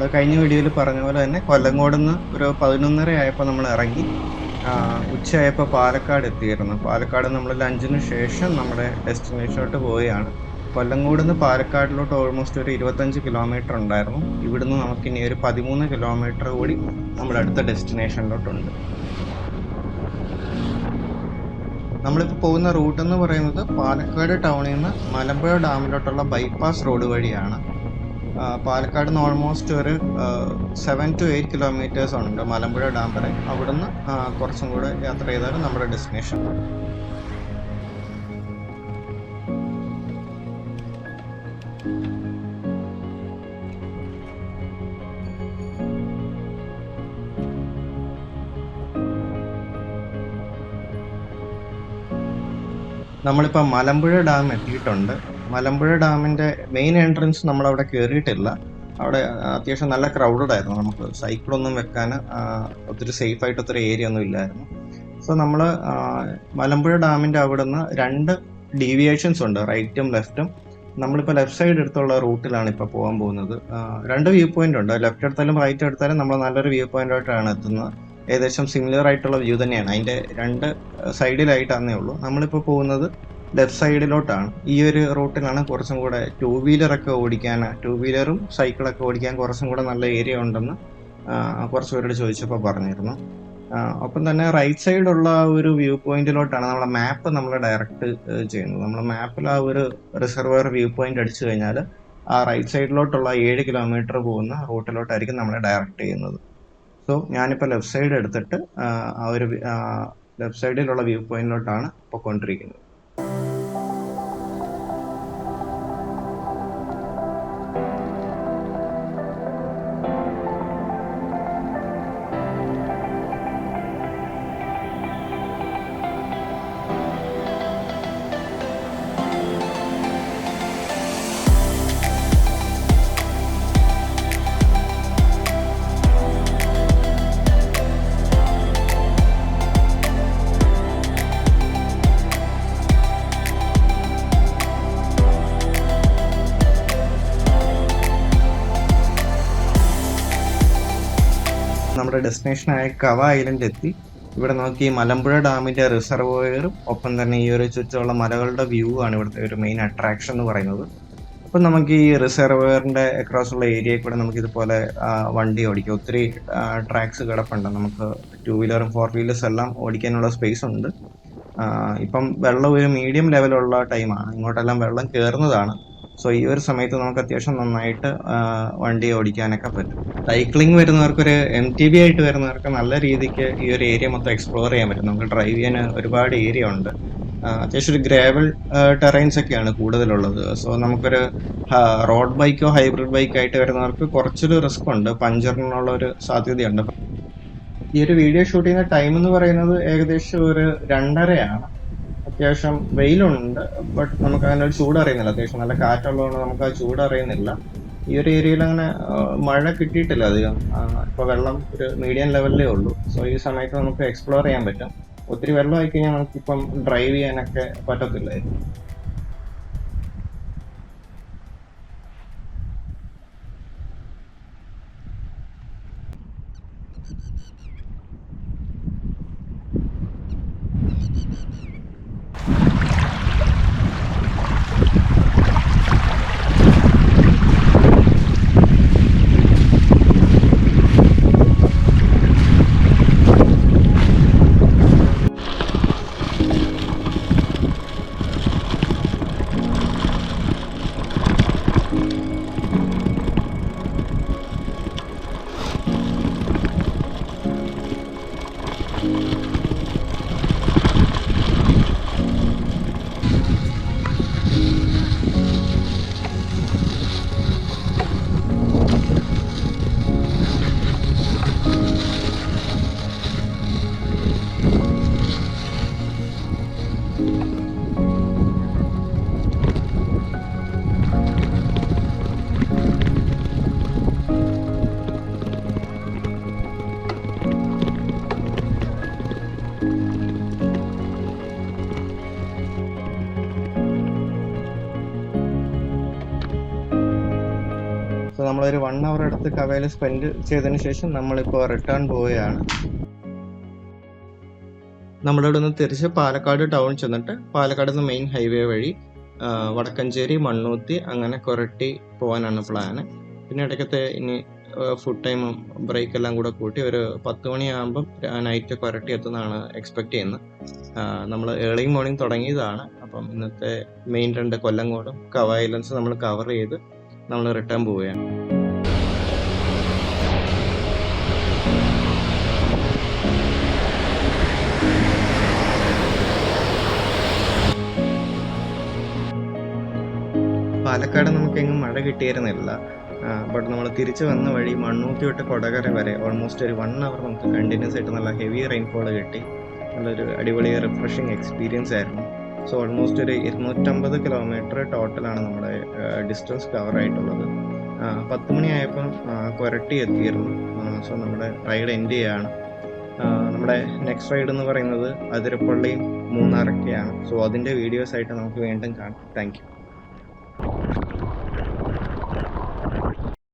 നമ്മൾ കഴിഞ്ഞ വീഡിയോയിൽ പറഞ്ഞ പോലെ തന്നെ കൊല്ലങ്കോട് നിന്ന് ഒരു 11:30 ആയപ്പോൾ നമ്മൾ ഇറങ്ങി. ഉച്ചയായപ്പോൾ പാലക്കാട് എത്തിയിരുന്നു. പാലക്കാട് നമ്മൾ ലഞ്ചിന് ശേഷം നമ്മുടെ ഡെസ്റ്റിനേഷനിലോട്ട് പോവുകയാണ്. കൊല്ലങ്കോട് നിന്ന് പാലക്കാടിലോട്ട് ഓൾമോസ്റ്റ് ഒരു 25 കിലോമീറ്റർ ഉണ്ടായിരുന്നു. ഇവിടുന്ന് നമുക്കിനി ഒരു 13 കിലോമീറ്റർ കൂടി നമ്മുടെ അടുത്ത ഡെസ്റ്റിനേഷനിലോട്ടുണ്ട്. നമ്മളിപ്പോൾ പോകുന്ന റൂട്ട് എന്ന് പറയുന്നത് പാലക്കാട് ടൗണിൽ നിന്ന് മലമ്പുഴ ഡാമിലോട്ടുള്ള ബൈപ്പാസ് റോഡ് വഴിയാണ്. പാലക്കാട് നിന്ന് ഓൾമോസ്റ്റ് ഒരു 7 to 8 കിലോമീറ്റേഴ്സ് ഉണ്ട് മലമ്പുഴ ഡാം വരെ. അവിടുന്ന് കുറച്ചും കൂടെ യാത്ര ചെയ്താൽ നമ്മുടെ ഡെസ്റ്റിനേഷൻ. നമ്മളിപ്പോൾ മലമ്പുഴ ഡാം എത്തിയിട്ടുണ്ട്. മലമ്പുഴ ഡാമിൻ്റെ മെയിൻ എൻട്രൻസ് നമ്മളവിടെ കയറിയിട്ടില്ല. അവിടെ അത്യാവശ്യം നല്ല ക്രൗഡഡ് ആയിരുന്നു. നമുക്ക് സൈക്കിളൊന്നും വെക്കാൻ ഒത്തിരി സേഫായിട്ട് ഒത്തിരി ഏരിയ ഒന്നും ഇല്ലായിരുന്നു. സോ നമ്മൾ മലമ്പുഴ ഡാമിൻ്റെ അവിടെ നിന്ന് 2 ഡീവിയേഷൻസ് ഉണ്ട്, റൈറ്റും ലെഫ്റ്റും. നമ്മളിപ്പോൾ ലെഫ്റ്റ് സൈഡ് എടുത്തുള്ള റൂട്ടിലാണ് ഇപ്പോൾ പോകാൻ പോകുന്നത്. 2 വ്യൂ പോയിന്റ് ഉണ്ട്. ലെഫ്റ്റ് എടുത്താലും റൈറ്റ് എടുത്താലും നമ്മൾ നല്ലൊരു വ്യൂ പോയിന്റായിട്ടാണ് എത്തുന്നത്. ഏകദേശം സിമിലർ ആയിട്ടുള്ള വ്യൂ തന്നെയാണ്. അതിൻ്റെ 2 സൈഡിലായിട്ടാന്നേ ഉള്ളൂ. നമ്മളിപ്പോൾ പോകുന്നത് ലെഫ്റ്റ് സൈഡിലോട്ടാണ്. ഈ ഒരു റൂട്ടിലാണ് കുറച്ചും കൂടെ ടൂ വീലറും സൈക്കിളൊക്കെ ഓടിക്കാൻ കുറച്ചും കൂടെ നല്ല ഏരിയ ഉണ്ടെന്ന് കുറച്ച് പേരോട് ചോദിച്ചപ്പോൾ പറഞ്ഞിരുന്നു. ഒപ്പം തന്നെ റൈറ്റ് സൈഡുള്ള ഒരു വ്യൂ പോയിന്റിലോട്ടാണ് നമ്മളെ മാപ്പ് നമ്മൾ ഡയറക്റ്റ് ചെയ്യുന്നത്. നമ്മൾ മാപ്പിൽ ആ ഒരു റിസർവർ വ്യൂ പോയിന്റ് അടിച്ചു കഴിഞ്ഞാൽ ആ റൈറ്റ് സൈഡിലോട്ടുള്ള 7 കിലോമീറ്റർ പോകുന്ന റൂട്ടിലോട്ടായിരിക്കും നമ്മളെ ഡയറക്റ്റ് ചെയ്യുന്നത്. സോ ഞാനിപ്പോൾ ലെഫ്റ്റ് സൈഡ് എടുത്തിട്ട് ആ ഒരു ലെഫ്റ്റ് സൈഡിലുള്ള വ്യൂ പോയിന്റിലോട്ടാണ് പോയിക്കൊണ്ടിരിക്കുന്നത്. നമ്മുടെ ഡെസ്റ്റിനേഷനായ കവ ഐലൻഡ് എത്തി. ഇവിടെ നോക്കി മലമ്പുഴ ഡാമിൻ്റെ റിസർവോയറും ഒപ്പം തന്നെ ഈ ഒരു ചുറ്റുമുള്ള മലകളുടെ വ്യൂ ആണ് ഇവിടുത്തെ ഒരു മെയിൻ അട്രാക്ഷൻ എന്ന് പറയുന്നത്. അപ്പം നമുക്ക് ഈ റിസർവോയറിൻ്റെ അക്രോസ് ഉള്ള ഏരിയയിൽ കൂടെ നമുക്ക് ഇതുപോലെ വണ്ടി ഓടിക്കാം. ഒത്തിരി ട്രാക്സ് കിടപ്പുണ്ട്. നമുക്ക് 2 വീലറും 4 വീലേഴ്സ് എല്ലാം ഓടിക്കാനുള്ള സ്പേസ് ഉണ്ട്. ഇപ്പം വെള്ളം ഒരു മീഡിയം ലെവലുള്ള ടൈമാണ്. ഇങ്ങോട്ടെല്ലാം വെള്ളം കയറുന്നതാണ്. സോ ഈ ഒരു സമയത്ത് നമുക്ക് അത്യാവശ്യം നന്നായിട്ട് വണ്ടി ഓടിക്കാനൊക്കെ പറ്റും. സൈക്ലിംഗ് വരുന്നവർക്കൊരു MTB ആയിട്ട് വരുന്നവർക്ക് നല്ല രീതിക്ക് ഈ ഒരു ഏരിയ മൊത്തം എക്സ്പ്ലോർ ചെയ്യാൻ പറ്റും. നമുക്ക് ഡ്രൈവ് ചെയ്യാൻ ഒരുപാട് ഏരിയ ഉണ്ട്. അത്യാവശ്യം ഒരു ഗ്രാവൽ ടെറൈൻസ് ഒക്കെയാണ് കൂടുതലുള്ളത്. സോ നമുക്കൊരു റോഡ് ബൈക്കോ ഹൈബ്രിഡ് ബൈക്കായിട്ട് വരുന്നവർക്ക് കുറച്ചൊരു റിസ്ക് ഉണ്ട്, പഞ്ചറിനുള്ള ഒരു സാധ്യതയുണ്ട്. ഈ ഒരു വീഡിയോ ഷൂട്ട് ചെയ്യുന്ന ടൈം എന്ന് പറയുന്നത് ഏകദേശം ഒരു 2:30 അത്യാവശ്യം വെയിലുണ്ട്, ബട്ട് നമുക്ക് അങ്ങനെ ഒരു ചൂട് അറിയുന്നില്ല. അത്യാവശ്യം നല്ല കാറ്റുള്ളതുകൊണ്ട് നമുക്ക് ആ ചൂട് അറിയുന്നില്ല. ഈ ഒരു ഏരിയയിൽ അങ്ങനെ മഴ കിട്ടിയിട്ടില്ല അധികം. ഇപ്പോൾ വെള്ളം ഒരു മീഡിയം ലെവലിലേ ഉള്ളൂ. സോ ഈ സമയത്ത് നമുക്ക് എക്സ്പ്ലോർ ചെയ്യാൻ പറ്റും. ഒത്തിരി വെള്ളം ആയിക്കഴിഞ്ഞാൽ നമുക്കിപ്പം ഡ്രൈവ് ചെയ്യാനൊക്കെ പറ്റത്തില്ലായിരുന്നു. നമ്മളൊരു 1 അവർ അടുത്ത് കവയിൽ സ്പെൻഡ് ചെയ്തതിന് ശേഷം നമ്മളിപ്പോൾ റിട്ടേൺ പോവുകയാണ്. നമ്മളിവിടെ നിന്ന് തിരിച്ച് പാലക്കാട് ടൗൺ ചെന്നിട്ട് പാലക്കാട് നിന്ന് മെയിൻ ഹൈവേ വഴി വടക്കഞ്ചേരി, മണ്ണൂത്തി, അങ്ങനെ കൊരട്ടി പോകാനാണ് പ്ലാന്. പിന്നെ ഇടയ്ക്കത്തെ ഇനി ഫുഡ് ടൈമും ബ്രേക്ക് എല്ലാം കൂടെ കൂട്ടി ഒരു 10 മണിയാകുമ്പം നൈറ്റ് കൊരട്ടി എത്തുന്നതാണ് എക്സ്പെക്ട് ചെയ്യുന്നത്. നമ്മൾ ഏർലി മോർണിംഗ് തുടങ്ങിയതാണ്. അപ്പം ഇന്നത്തെ മെയിൻ 2 കൊല്ലങ്കോടും കവ ഐലൻഡ്സ് നമ്മൾ കവർ ചെയ്ത് നമ്മൾ റിട്ടേൺ പോവുകയാണ്. പാലക്കാട് നമുക്കെങ്ങും മഴ കിട്ടിയിരുന്നില്ല. ബട്ട് നമ്മൾ തിരിച്ചു വന്ന വഴി മണ്ണൂത്തി തൊട്ട് കൊടകര വരെ ഓൾമോസ്റ്റ് ഒരു 1 അവർ നമുക്ക് കണ്ടിന്യൂസ് ആയിട്ട് നല്ല ഹെവി റെയിൻഫോൾ കിട്ടി. നല്ലൊരു അടിപൊളി റിഫ്രഷിങ് എക്സ്പീരിയൻസ് ആയിരുന്നു. സോ ഓൾമോസ്റ്റ് ഒരു 250 കിലോമീറ്റർ ടോട്ടലാണ് നമ്മുടെ ഡിസ്റ്റൻസ് കവർ ആയിട്ടുള്ളത്. 10 മണിയായപ്പം കൊരട്ടി എത്തിയിരുന്നു. സോ നമ്മുടെ റൈഡ് എൻഡ് ചെയ്യുകയാണ്. നമ്മുടെ നെക്സ്റ്റ് റൈഡ് എന്ന് പറയുന്നത് അതിരപ്പള്ളിയും മൂന്നാറൊക്കെയാണ്. സോ അതിൻ്റെ വീഡിയോസ് ആയിട്ട് നമുക്ക് വീണ്ടും കാണാം. Thank you.